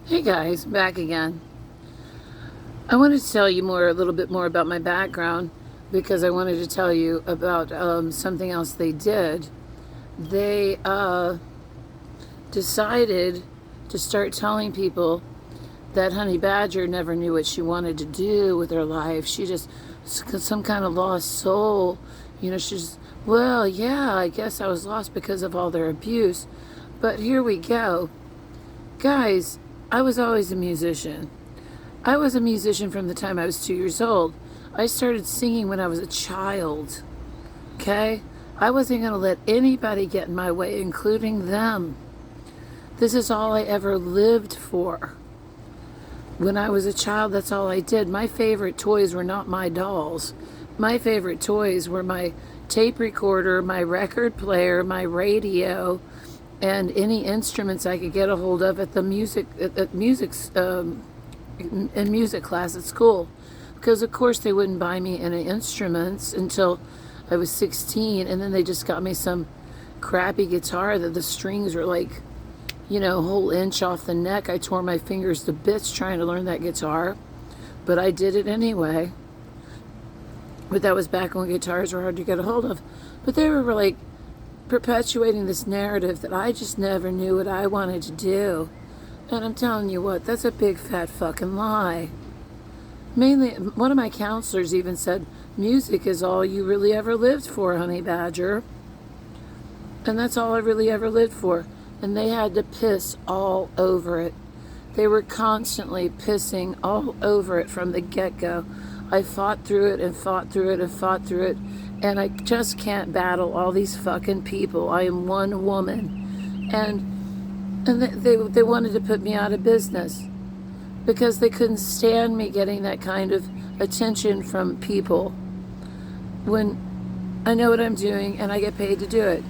Hey guys, back again. I wanted to tell you a little bit more about my background because I wanted to tell you about something else they did. They decided to start telling people that Honey Badger never knew what she wanted to do with her life. She just, some kind of lost soul. She's, well, yeah, I guess I was lost because of all their abuse. But here we go. Guys, I was always a musician. I was a musician from the time I was 2 years old. I started singing when I was a child. Okay? I wasn't going to let anybody get in my way, including them. This is all I ever lived for. When I was a child, that's all I did. My favorite toys were not my dolls. My favorite toys were my tape recorder, my record player, my radio, and any instruments I could get a hold of at the music in music class at school, because of course they wouldn't buy me any instruments until I was 16, and then they just got me some crappy guitar that the strings were like, a whole inch off the neck. I tore my fingers to bits trying to learn that guitar, but I did it anyway. But that was back when guitars were hard to get a hold of. But they were like perpetuating this narrative that I just never knew what I wanted to do. And I'm telling you what, that's a big fat fucking lie. Mainly, one of my counselors even said, music is all you really ever lived for, Honey Badger. And that's all I really ever lived for. And they had to piss all over it. They were constantly pissing all over it from the get-go. I fought through it and fought through it and fought through it. And I just can't battle all these fucking people. I am one woman. And they wanted to put me out of business because they couldn't stand me getting that kind of attention from people when I know what I'm doing and I get paid to do it.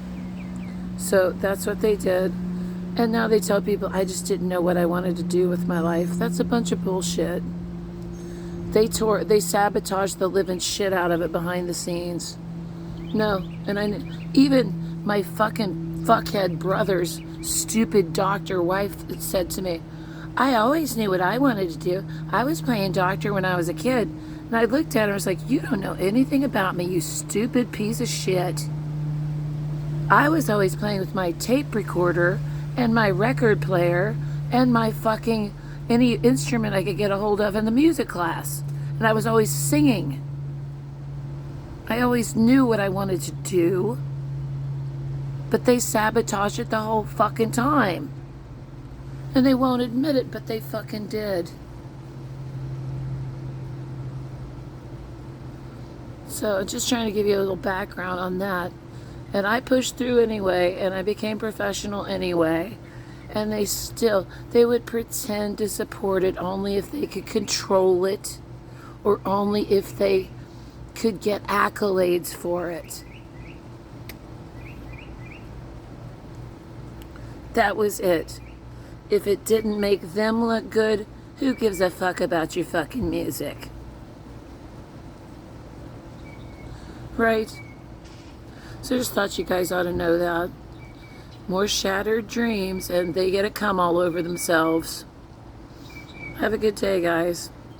So that's what they did. And now they tell people I just didn't know what I wanted to do with my life. That's a bunch of bullshit. They sabotaged the living shit out of it behind the scenes. No, and even my fucking fuckhead brother's stupid doctor wife said to me, I always knew what I wanted to do. I was playing doctor when I was a kid. And I looked at her and was like, you don't know anything about me, you stupid piece of shit. I was always playing with my tape recorder and my record player and my fucking any instrument I could get a hold of in the music class. And I was always singing. I always knew what I wanted to do. But they sabotaged it the whole fucking time. And they won't admit it, but they fucking did. So just trying to give you a little background on that. And I pushed through anyway, and I became professional anyway. And they would pretend to support it only if they could control it, or only if they could get accolades for it. That was it. If it didn't make them look good, who gives a fuck about your fucking music? Right? So just thought you guys ought to know that. More shattered dreams, and they get to come all over themselves. Have a good day, guys.